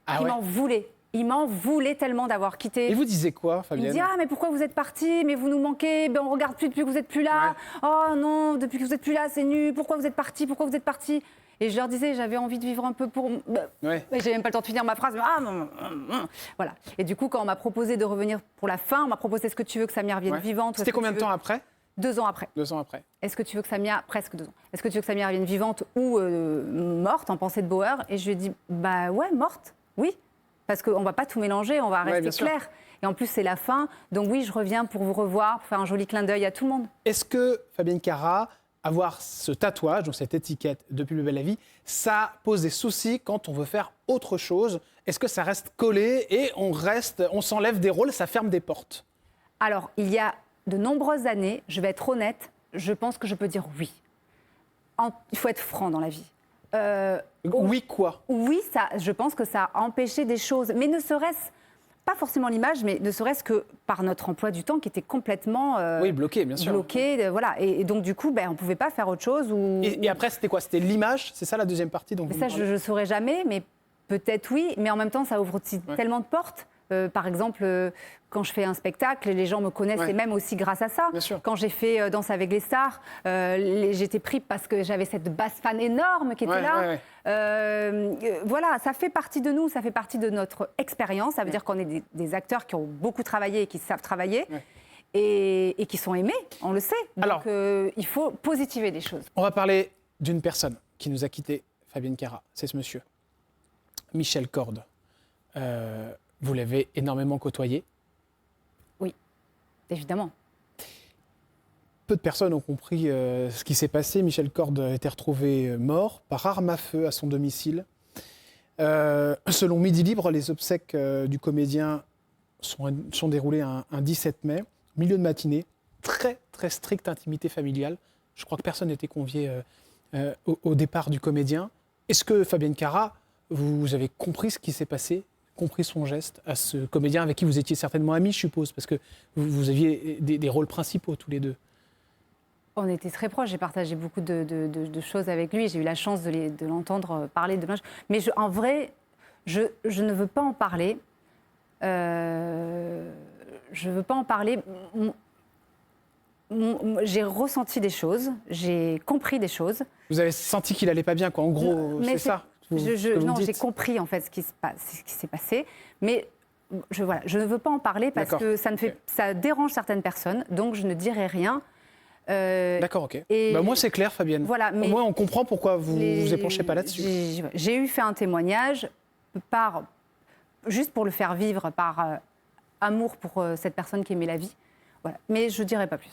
Ah Ils ouais. m'en voulaient. Ils m'en voulaient tellement d'avoir quitté. Et vous disiez quoi, Il Fabienne? me dit ah mais pourquoi vous êtes parti, mais vous nous manquez, ben on regarde plus depuis que vous êtes plus là. Oh non, depuis que vous êtes plus là, c'est nul. Pourquoi vous êtes parti? Pourquoi vous êtes parti? Et je leur disais j'avais envie de vivre un peu pour. Ouais. Mais j'ai même pas le temps de finir ma phrase. Ah non, voilà. Et du coup quand on m'a proposé de revenir pour la fin, on m'a proposé est-ce que tu veux que Samia revienne Ouais. vivante? C'était combien de temps après? 2 ans après. 2 ans après. Est-ce que tu veux que Samia, presque 2 ans, est-ce que tu veux que Samia revienne vivante ou morte en pensée de Bauer? Et je lui ai dit bah ouais morte, oui. Parce qu'on ne va pas tout mélanger, on va Ouais, rester bien sûr. clair. Et en plus, c'est la fin. Donc oui, je reviens pour vous revoir, pour faire un joli clin d'œil à tout le monde. Est-ce que, Fabienne Cara, avoir ce tatouage, donc cette étiquette de Plus belle la vie, ça pose des soucis quand on veut faire autre chose? Est-ce que ça reste collé et on s'enlève des rôles, ça ferme des portes? Alors, il y a de nombreuses années, je vais être honnête, je pense que je peux dire oui. Il faut être franc dans la vie. Oui, quoi? Oui, je pense que ça a empêché des choses, mais ne serait-ce pas forcément l'image, mais ne serait-ce que par notre emploi du temps qui était complètement Oui, bloqué, bien sûr. bloqué, voilà. Et donc du coup, on ne pouvait pas faire autre chose. Et après, c'était quoi? C'était l'image? C'est ça la deuxième partie dont Mais vous ça, me parlez? je ne saurais jamais, mais peut-être oui. Mais en même temps, ça ouvre aussi tellement de portes. Par exemple, quand je fais un spectacle, les gens me connaissent et même aussi grâce à ça. Bien sûr. Quand j'ai fait Danse avec les stars, j'étais prise parce que j'avais cette basse fan énorme qui était là. Voilà, ça fait partie de nous, ça fait partie de notre expérience. Ça veut dire qu'on est des acteurs qui ont beaucoup travaillé et qui savent travailler. Et qui sont aimés, on le sait. Donc Alors, il faut positiver les choses. On va parler d'une personne qui nous a quitté, Fabienne Cara. C'est ce monsieur, Michel Corde. Vous l'avez énormément côtoyé. Oui, évidemment. Peu de personnes ont compris ce qui s'est passé. Michel Corde a été retrouvé mort par arme à feu à son domicile. Selon Midi Libre, les obsèques du comédien sont déroulées un 17 mai, milieu de matinée, très très stricte intimité familiale. Je crois que personne n'était convié au départ du comédien. Est-ce que, Fabienne Cara, vous avez compris ce qui s'est passé, compris son geste à ce comédien avec qui vous étiez certainement amis, je suppose, parce que vous aviez des rôles principaux tous les deux? On était très proches, j'ai partagé beaucoup de choses avec lui, j'ai eu la chance de l'entendre parler de match. Mais en vrai, je ne veux pas en parler. Je ne veux pas en parler. J'ai ressenti des choses, j'ai compris des choses. Vous avez senti qu'il allait pas bien, quoi. En gros, Mais c'est ça. Non, j'ai compris en fait ce qui s'est passé. Mais je ne veux pas en parler parce D'accord. que ça dérange certaines personnes, donc je ne dirai rien. D'accord, ok. et- Moi, c'est clair, Fabienne. Voilà, mais Au moins, on comprend pourquoi vous vous épanchez pas là-dessus. J'ai eu fait un témoignage juste pour le faire vivre par amour pour cette personne qui aimait la vie. Voilà. Mais je ne dirai pas plus.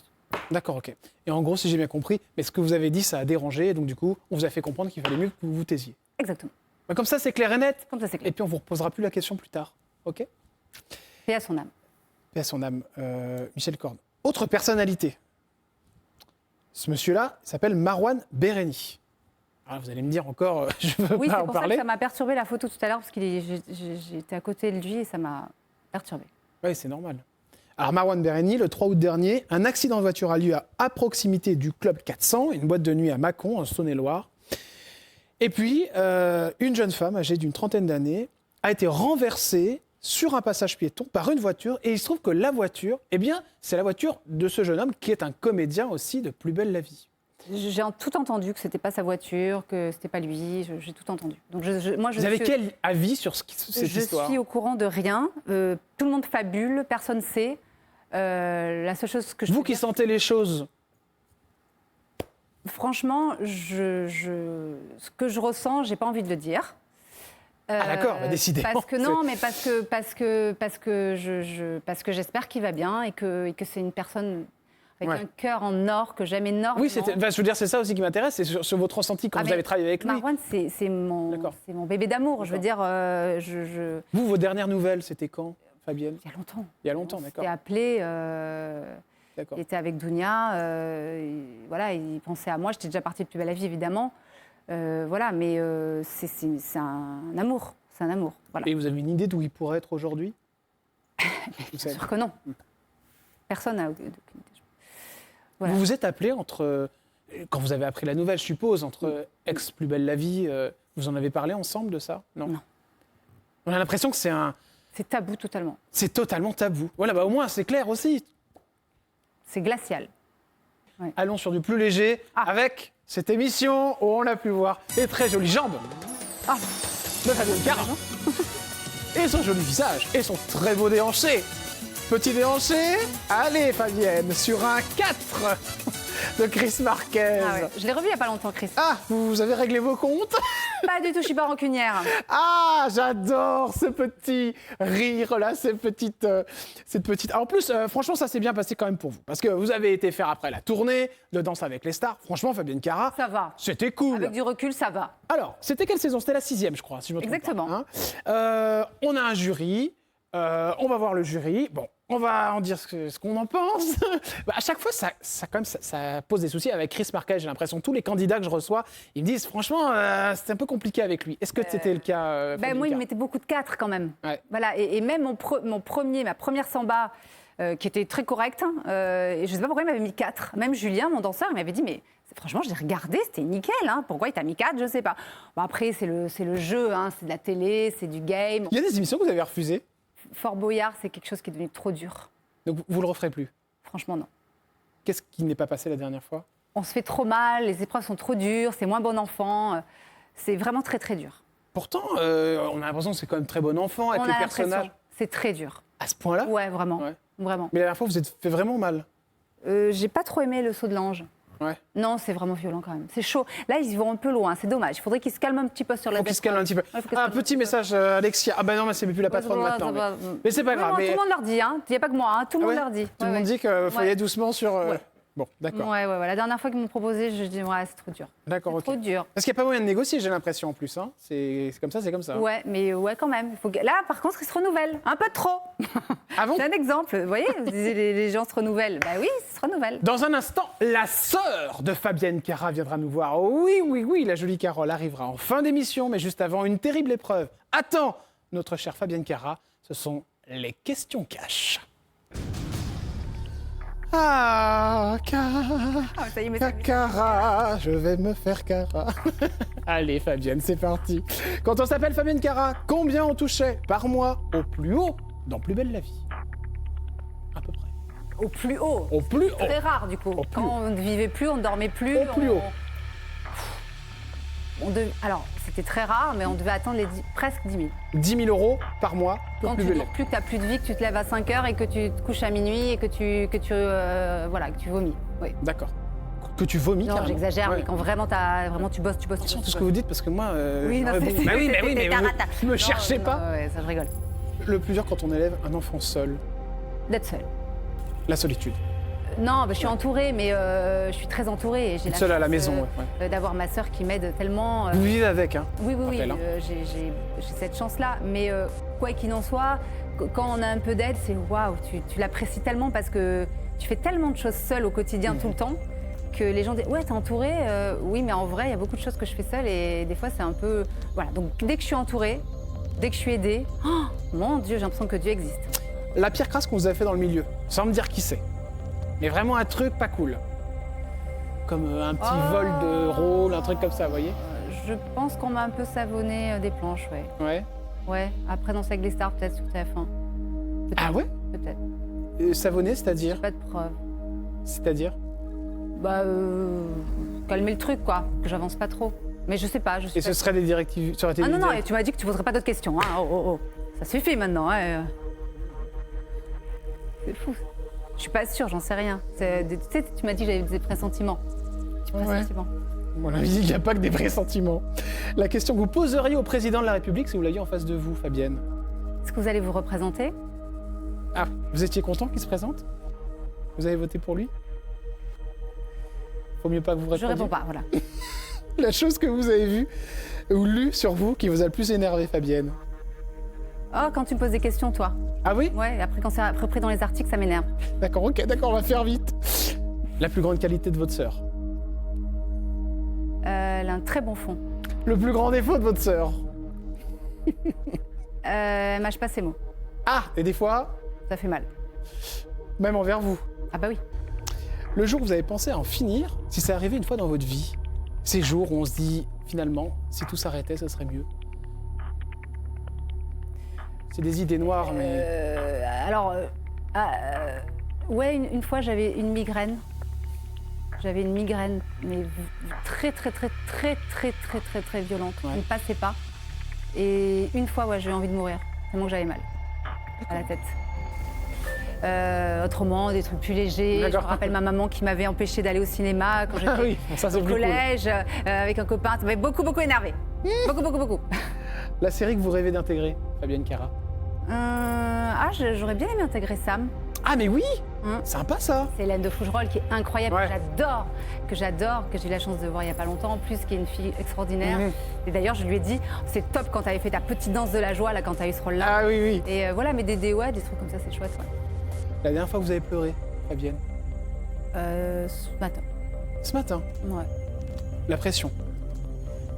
D'accord, ok. Et en gros, si j'ai bien compris, mais ce que vous avez dit, ça a dérangé, et donc du coup, on vous a fait comprendre qu'il fallait mieux que vous vous taisiez. Exactement. Comme ça, c'est clair et net. Comme ça, c'est Et clair. puis, on vous reposera plus la question plus tard. Ok? Paix à son âme. Paix à son âme. Michel Corne. Autre personnalité. Ce monsieur-là s'appelle Marwan Bereni. Alors, vous allez me dire encore, je ne veux Oui, pas c'est en pour ça que parler. ça m'a perturbé la photo tout à l'heure, parce que j'étais à côté de lui et ça m'a perturbé. Oui, c'est normal. Alors, Marwan Bereni, le 3 août dernier, un accident de voiture a lieu à proximité du Club 400, une boîte de nuit à Mâcon, en Saône-et-Loire. Et puis, une jeune femme âgée d'une trentaine d'années a été renversée sur un passage piéton par une voiture. Et il se trouve que la voiture, eh bien, c'est la voiture de ce jeune homme qui est un comédien aussi de Plus belle la vie. J'ai tout entendu, que c'était pas sa voiture, que c'était pas lui, j'ai tout entendu. Donc moi, Vous avez quel avis sur cette histoire? Je suis au courant de rien. Tout le monde fabule, personne ne sait. La seule chose que je Vous peux qui dire, sentez les choses, franchement, ce que je ressens, j'ai pas envie de le dire. d'accord, bah, décidément, Parce que non, mais parce que j'espère qu'il va bien et que c'est une personne avec Ouais. un cœur en or que j'aime énormément. oui, je veux dire, c'est ça aussi qui m'intéresse, c'est sur votre ressenti quand vous mais avez travaillé avec lui. Marwan, c'est D'accord. mon bébé d'amour. Je veux dire, Vous, vos dernières nouvelles, c'était quand, Fabienne? il y a longtemps. Il y a longtemps, On d'accord. s'est appelé. D'accord. Il était avec Dounia. Voilà, il pensait à moi. J'étais déjà partie de Plus belle la vie, évidemment. Voilà, mais c'est un amour. C'est un amour. Voilà. Et vous avez une idée d'où il pourrait être aujourd'hui? Vous savez. Bien sûr que non. Personne n'a aucune idée. Voilà. Vous vous êtes appelé quand vous avez appris la nouvelle, je suppose, entre ex Plus belle la vie, vous en avez parlé ensemble de ça? Non. On a l'impression que C'est tabou totalement. c'est totalement tabou. Voilà, bah au moins c'est clair aussi. C'est glacial. Allons sur du plus léger avec cette émission où on a pu voir les très jolies jambes de Fabienne Cara. Et son joli visage et son très beau déhanché. Petit déhanché, allez Fabienne, sur un 4 de Chris Marquez. Ah ouais. Je l'ai revu il n'y a pas longtemps, Chris. Ah, vous avez réglé vos comptes? Pas du tout, je suis pas rancunière. Ah, j'adore ce petit rire là, cette petite. En plus, franchement, ça s'est bien passé quand même pour vous, parce que vous avez été faire après la tournée de Danse avec les stars. Franchement, Fabienne Cara, Ça va. c'était cool. Avec du recul, ça va. Alors, c'était quelle saison? C'était la 6e, je crois, si je me trompe Exactement. pas, hein. On a un jury. On va voir le jury. Bon, on va en dire ce qu'on en pense. Bah, à chaque fois, ça pose des soucis avec Chris Marquez. J'ai l'impression tous les candidats que je reçois, ils me disent franchement, c'est un peu compliqué avec lui. Est-ce que c'était le cas? Ben, moi, il mettait beaucoup de 4 quand même. Ouais. Voilà, et même ma première samba, qui était très correcte, et je ne sais pas pourquoi il m'avait mis 4. Même Julien, mon danseur, il m'avait dit, mais franchement, j'ai regardé, c'était nickel. Hein. Pourquoi il t'a mis 4? Je ne sais pas. Bon, après, c'est le jeu, hein, c'est de la télé, c'est du game. Il y a des émissions que vous avez refusées, Fort Boyard, c'est quelque chose qui est devenu trop dur. donc vous le referez plus. Franchement, non. Qu'est-ce qui n'est pas passé la dernière fois? On se fait trop mal, les épreuves sont trop dures, c'est moins bon enfant. C'est vraiment très, très dur. Pourtant, on a l'impression que c'est quand même très bon enfant avec On les a l'impression, personnages. c'est très dur. À ce point-là? Ouais, vraiment. Ouais. Vraiment. Mais la dernière fois, vous êtes fait vraiment mal. J'ai pas trop aimé le saut de l'ange. Ouais. Non, c'est vraiment violent quand même. C'est chaud. Là, ils y vont un peu loin, c'est dommage. Il faudrait qu'ils se calment un petit peu sur la Faut qu'il se calme un petit peu. Ouais, faut qu'il se Un calme petit peu. message, Alexia. Ah ben non, mais c'est plus la patronne maintenant. Mais c'est pas grave. Non, mais- tout le monde leur dit, hein. Il n'y a pas que moi, hein. Tout le Ah monde ouais leur dit. Tout le Ouais, monde ouais. dit qu'il faut y Ouais. aller doucement sur. Ouais. Bon, d'accord. Ouais. La dernière fois qu'ils m'ont proposé, je dis, ouais, c'est trop dur. D'accord, C'est ok. trop dur. Parce qu'il n'y a pas moyen de négocier, j'ai l'impression en plus. Hein. C'est comme ça, c'est comme ça. Ouais, mais ouais, quand même. Là, par contre, ils se renouvellent. Un peu trop. Ah bon? C'est un exemple. Vous voyez, vous disiez, les gens se renouvellent. Bah oui, ils se renouvellent. Dans un instant, la sœur de Fabienne Cara viendra nous voir. Oui, oui, oui, la jolie Carole arrivera en fin d'émission, mais juste avant, une terrible épreuve. Attends, notre chère Fabienne Cara, ce sont les questions cash. Ah, Ça y est, mais ça- Cara, je vais me faire Cara. Allez Fabienne, c'est parti. Quand on s'appelle Fabienne Cara, combien on touchait par mois au plus haut dans Plus belle la vie? À peu près. Au plus haut. Au plus haut. Très rare, du coup. Au plus Quand haut. on ne vivait plus, on ne dormait plus. Au plus haut. Alors, c'était très rare, mais on devait attendre presque 10 000. 10 000 euros par mois pour Quand tu Plus dors plus, que tu n'as plus de vie, que tu te lèves à 5 heures et que tu te couches à minuit et que tu vomis. Oui. D'accord. Que tu vomis Non, carrément. j'exagère, Ouais. mais quand vraiment, tu bosses. Attention à tout ce que vous dites parce que moi. Oui, non, j'aurais c'est beaucoup- Bah oui, mais tarata. vous me Non, cherchez non, pas. Ouais, ça, je rigole. Le plus dur quand on élève un enfant seul, D'être seule. la solitude. Non, je suis entourée, mais je suis très entourée. Et j'ai Seule à la maison, d'avoir ma sœur qui m'aide tellement. Vous vivez avec, hein. Oui, Rappel, hein. j'ai cette chance-là. Mais quoi qu'il en soit, quand on a un peu d'aide, c'est waouh, tu l'apprécies tellement parce que tu fais tellement de choses seule au quotidien tout le temps que les gens disent ouais, t'es entourée. Oui, mais en vrai, il y a beaucoup de choses que je fais seule et des fois, c'est un peu. Voilà. Donc, dès que je suis entourée, dès que je suis aidée, oh, mon Dieu, j'ai l'impression que Dieu existe. La pire crasse qu'on vous a fait dans le milieu, sans me dire qui c'est. Mais vraiment un truc pas cool. Comme un petit vol de rôle, un truc comme ça, vous voyez. Je pense qu'on m'a un peu savonné des planches, ouais. Ouais. Ouais, après dans Avec les stars, peut-être sur TF1. Peut-être. Ah ouais Peut-être. Savonné, c'est-à-dire Pas de preuve. C'est-à-dire Bah, calmer le truc, quoi, que j'avance pas trop. Mais je sais pas, je sais Et ce serait des directives. Ça aurait été Ah des non, non, et directives- tu m'as dit que tu poserais pas d'autres questions. Hein. Oh. Ça suffit maintenant. Hein. C'est fou. Je suis pas sûre, j'en sais rien. Tu sais, tu m'as dit que j'avais des pressentiments. Des pressentiments. Bon, la musique, il n'y a pas que des pressentiments. La question que vous poseriez au président de la République si vous l'aviez en face de vous, Fabienne. Est-ce que vous allez vous représenter? Ah, vous étiez content qu'il se présente? Vous avez voté pour lui? Faut mieux pas que vous répondiez. Je réponds pas, voilà. La chose que vous avez vue ou lue sur vous qui vous a le plus énervé, Fabienne. Oh, quand tu me poses des questions, toi. Ah oui? Ouais, après, quand c'est repris dans les articles, ça m'énerve. D'accord, ok, d'accord, on va faire vite. La plus grande qualité de votre sœur. Elle a un très bon fond. Le plus grand défaut de votre sœur. Elle mâche pas ses mots. Ah, et des fois, Ça fait mal. même envers vous. Ah bah oui. Le jour où vous avez pensé à en finir, si c'est arrivé une fois dans votre vie, ces jours où on se dit, finalement, si tout s'arrêtait, ce serait mieux. C'est des idées noires, mais... Ouais, une fois, j'avais une migraine. J'avais une migraine, mais très violente. Ouais. Elle ne passait pas. Et une fois, ouais, j'ai eu envie de mourir, tellement que j'avais mal à la tête. Autrement, des trucs plus légers. Je me D'accord. rappelle ma maman qui m'avait empêchée d'aller au cinéma quand j'étais Ah oui, ça c'est au plus cool. collège, avec un copain. Ça m'avait beaucoup énervé. Beaucoup. La série que vous rêvez d'intégrer, Fabienne Cara. J'aurais bien aimé intégrer Sam. Ah mais oui, Hein. sympa ça. C'est Hélène de Fougerolles qui est incroyable, Ouais. que j'adore, que j'ai eu la chance de voir il n'y a pas longtemps en plus, qui est une fille extraordinaire. Mhm. Et d'ailleurs, je lui ai dit, c'est top quand tu avais fait ta petite danse de la joie, là, quand tu as eu ce rôle-là. Ah oui, oui. Et voilà, mais des trucs comme ça, c'est chouette. Ouais. La dernière fois que vous avez pleuré, Fabienne, Ce matin, ce matin, ouais. la pression.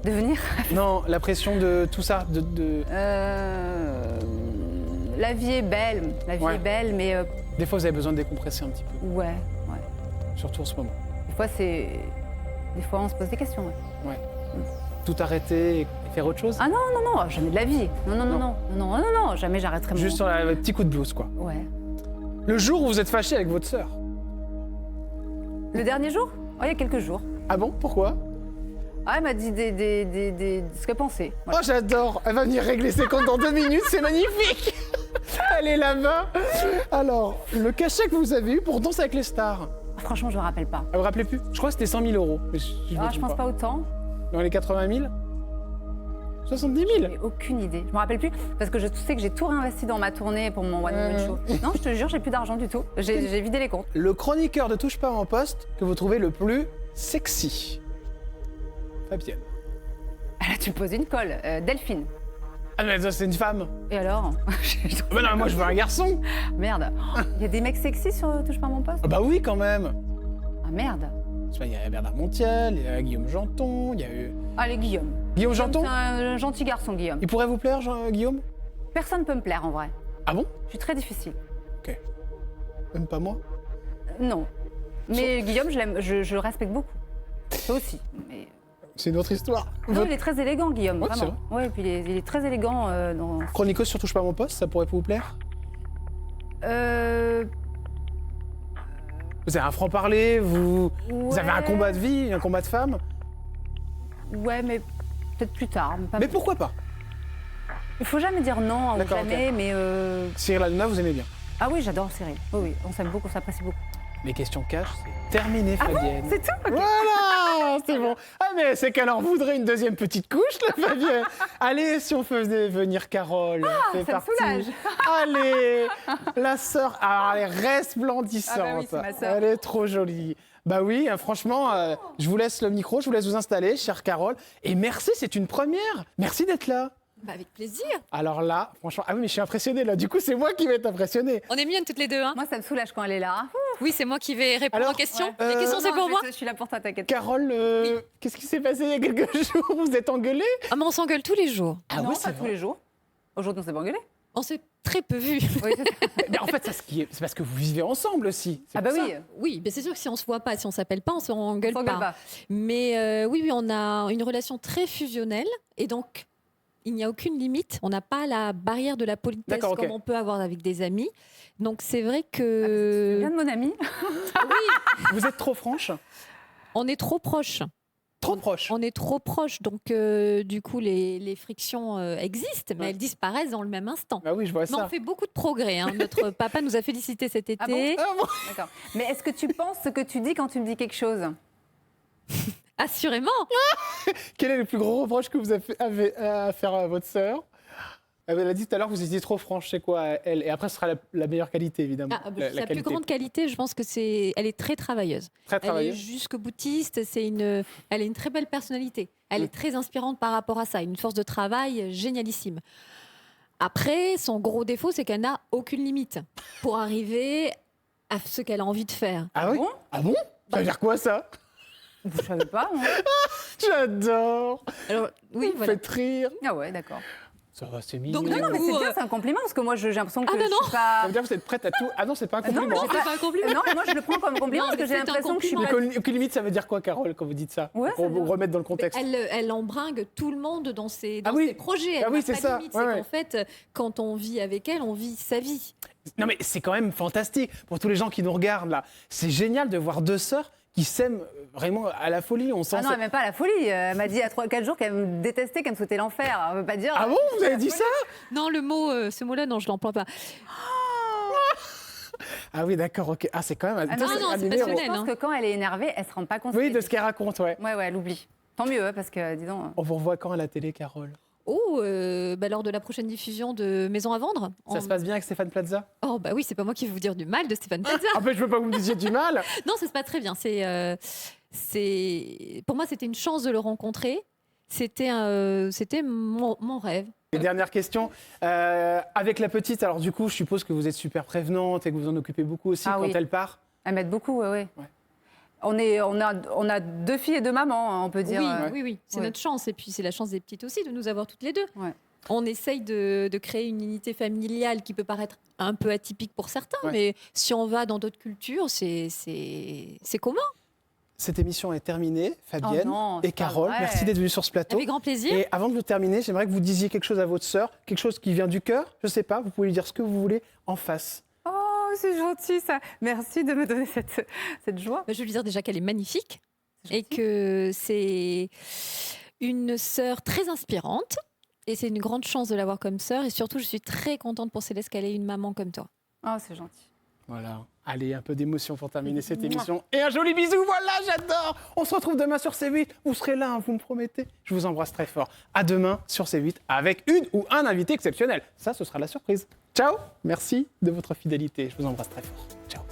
De venir Non, la pression de tout ça, de... La vie est belle, Ouais. est belle, mais Des fois, vous avez besoin de décompresser un petit peu, ouais. surtout en ce moment. Des fois, on se pose des questions. Ouais. Ouais. Tout arrêter et faire autre chose. Ah non, jamais de la vie. Non, jamais j'arrêterai mon... Juste sur le petit coup de blues, quoi. Ouais. Le jour où vous êtes fâché avec votre sœur. Le dernier jour? Oh, il y a quelques jours. Ah bon? Pourquoi? Ah, elle m'a dit ce qu'elle pensait. Voilà. Oh, j'adore. Elle va venir régler ses comptes dans 2 minutes, c'est magnifique. Elle est là-bas. Alors, le cachet que vous avez eu pour Danse avec les stars, Franchement, je me rappelle pas. vous vous rappelez plus? Je crois que c'était 100 000 euros. Mais je me Je trompe pense pas autant. Dans les 80 000? 70 000? J'ai aucune idée. Je me rappelle plus parce que je sais que j'ai tout réinvesti dans ma tournée pour mon One Woman Show. Non, je te jure, j'ai plus d'argent du tout. J'ai vidé les comptes. Le chroniqueur de Touche pas à mon poste que vous trouvez le plus sexy. Fabienne. Ah, là, tu me poses une colle. Delphine. Ah mais ça c'est une femme. Et alors? Ah bah non, moi je veux un garçon. Merde. Il y a des mecs sexy sur Touche pas à mon poste? Ah bah oui quand même. Ah merde. Il y a Bernard Montiel, il y a Guillaume Janton, il y a eu... Allez, Guillaume. Guillaume Janton? C'est un gentil garçon, Guillaume. Il pourrait vous plaire, Guillaume? Personne peut me plaire en vrai. Ah bon? Je suis très difficile. Ok. Même pas moi? Non. Mais Guillaume, je l'aime, je le respecte beaucoup. Toi aussi. Mais... C'est une autre histoire. Non, il est très élégant, Guillaume, Ouais, c'est vraiment. Ouais, et puis il est très élégant dans... Chroniqueuse sur Touche pas à mon poste, ça pourrait vous plaire? Vous avez un franc-parler, vous avez un combat de vie, un combat de femme? Ouais, mais peut-être plus tard. Pas Mais pourquoi pas? Il faut jamais dire non ou D'accord, jamais, ok. mais... Cyril Hanouna, vous aimez bien. Ah oui, j'adore Cyril. Oui, oui, on s'aime beaucoup, on s'apprécie beaucoup. Les questions cash, c'est terminé, Fabienne. C'est tout, ok. Voilà, c'est bon. Ah, mais c'est qu'elle en voudrait une deuxième petite couche, la Fabienne. Allez, si on faisait venir Carole. C'est ça me parti. soulage. Allez, la sœur, alors, elle est resplendissante. Ah bah oui, c'est ma sœur. Elle est trop jolie. Bah oui, franchement, je vous laisse le micro, je vous laisse vous installer, chère Carole. Et merci, c'est une première. Merci d'être là. Bah, avec plaisir. Alors là, franchement, ah oui, mais je suis impressionné là. Du coup, c'est moi qui vais être impressionné. On est mignonnes toutes les deux. Hein. Moi, ça me soulage quand elle est là. Oui, c'est moi qui vais répondre Alors, aux questions. ouais. Les questions, c'est Non, pour moi. Je suis là pour toi, t'inquiète pas. Carole, qu'est-ce qui s'est passé il y a quelques jours? Vous êtes engueulée? Ah, mais on s'engueule tous les jours. Ah non, oui, pas c'est tous vrai. les jours. Aujourd'hui, on s'est pas engueulés. On s'est très peu vus. Oui, c'est ça. Mais en fait, ça, c'est parce que vous vivez ensemble aussi. C'est Ah bah pour ça. oui, Oui, mais c'est sûr que si on se voit pas, si on s'appelle pas, on s'engueule on pas. s'engueule pas. Mais oui, on a une relation très fusionnelle et donc il n'y a aucune limite. On n'a pas la barrière de la politesse D'accord, ok. comme on peut avoir avec des amis. Donc c'est vrai Tu es que bien de mon ami. Vous êtes trop franche, on est trop proches. trop proche. On est trop proches, donc du coup les frictions existent, mais Ouais. elles disparaissent dans le même instant. Bah oui, je vois Mais on ça. fait beaucoup de progrès. Hein. Notre papa nous a félicité cet été. Ah bon Ah bon. D'accord. Mais est-ce que tu penses ce que tu dis quand tu me dis quelque chose? Assurément. Quel est le plus gros reproche que vous avez à faire à votre sœur? Elle a dit tout à l'heure que vous étiez trop franche, c'est quoi elle? Et après, ce sera la meilleure qualité, évidemment. Ah, bah, sa plus grande qualité, je pense que elle est très travailleuse. Très Elle est travailleuse. jusqu'au boutiste. Elle a une très belle personnalité. Elle est très inspirante par rapport à ça. Une force de travail génialissime. Après, son gros défaut, c'est qu'elle n'a aucune limite pour arriver à ce qu'elle a envie de faire. Ah oui? bon Ah bon? Ça veut dire quoi, ça? Je savais pas, moi. J'adore. Alors, oui, Vous voilà. faites rire. Ah ouais, d'accord. Ça va, c'est mignon. Donc, Non, non, mais c'est Ou, bien, c'est un compliment, parce que moi, j'ai l'impression que Ah bah je non. suis pas... Ça veut dire que vous êtes prête à tout. Ah non, c'est pas un Non, compliment. mais C'est pas un compliment. Non, mais moi, je le prends comme compliment, Non, parce que mais j'ai c'est un l'impression que je suis pas... compliment. Aucune limite, ça veut dire quoi, Carole, quand vous dites ça? Ouais, Pour ça vous veut- remettre dans le contexte. Elle embringue tout le monde dans ses Ah oui. projets. Elle Ah oui, n'a c'est pas ça. de limite. Ouais, C'est ouais. qu'en fait, quand on vit avec elle, on vit sa vie. Non, mais c'est quand même fantastique pour tous les gens qui nous regardent là. C'est génial de voir deux sœurs qui s'aiment vraiment à la folie. On sent. Ah non, elle m'aime pas la folie. Elle m'a dit il y a 3-4 jours qu'elle me détestait, qu'elle me souhaitait l'enfer. On veut pas dire... Ah bon, vous avez dit ça? Non, ce mot-là, non, je l'emploie pas. Ah oui, d'accord, ok. Ah, c'est quand même. Ah non, non, c'est admirable. passionnel. Je pense que quand elle est énervée, elle se rend pas compte. Oui, qu'elle de dit. ce qu'elle raconte, ouais. Ouais, elle oublie. Tant mieux, hein, parce que, dis donc... On vous revoit quand à la télé, Carole? Oh, lors de la prochaine diffusion de Maison à vendre. Ça se passe bien avec Stéphane Plaza? Oh, bah oui, c'est pas moi qui vais vous dire du mal de Stéphane Plaza. En fait, je veux pas que vous me disiez du mal. Non, ça se passe très bien. Pour moi, c'était une chance de le rencontrer. C'était mon rêve. Et dernière question. Avec la petite, alors du coup, je suppose que vous êtes super prévenante et que vous en occupez beaucoup aussi Ah quand oui. elle part. Elle m'aide beaucoup, ouais. Ouais. On a 2 filles et 2 mamans, hein, on peut dire. Oui. C'est Ouais. notre chance. Et puis, c'est la chance des petites aussi de nous avoir toutes les deux. Ouais. On essaye de créer une unité familiale qui peut paraître un peu atypique pour certains, Ouais. mais si on va dans d'autres cultures, c'est commun. Cette émission est terminée, Fabienne Oh non, et c'est pas Carole. vrai. Merci d'être venus sur ce plateau. Avec grand plaisir. Et avant de le terminer, j'aimerais que vous disiez quelque chose à votre sœur, quelque chose qui vient du cœur. Je sais pas, vous pouvez lui dire ce que vous voulez en face. Oh, c'est gentil ça. Merci de me donner cette joie. Je veux lui dire déjà qu'elle est magnifique C'est et que c'est une sœur très inspirante. Et c'est une grande chance de l'avoir comme sœur. Et surtout, je suis très contente pour Céleste qu'elle ait une maman comme toi. Oh, c'est gentil. Voilà. Allez, un peu d'émotion pour terminer cette émission. Et un joli bisou, voilà, j'adore. On se retrouve demain sur C8. Vous serez là, hein, vous me promettez. Je vous embrasse très fort. À demain sur C8 avec une ou un invité exceptionnel. Ça, ce sera la surprise. Ciao. Merci de votre fidélité. Je vous embrasse très fort. Ciao.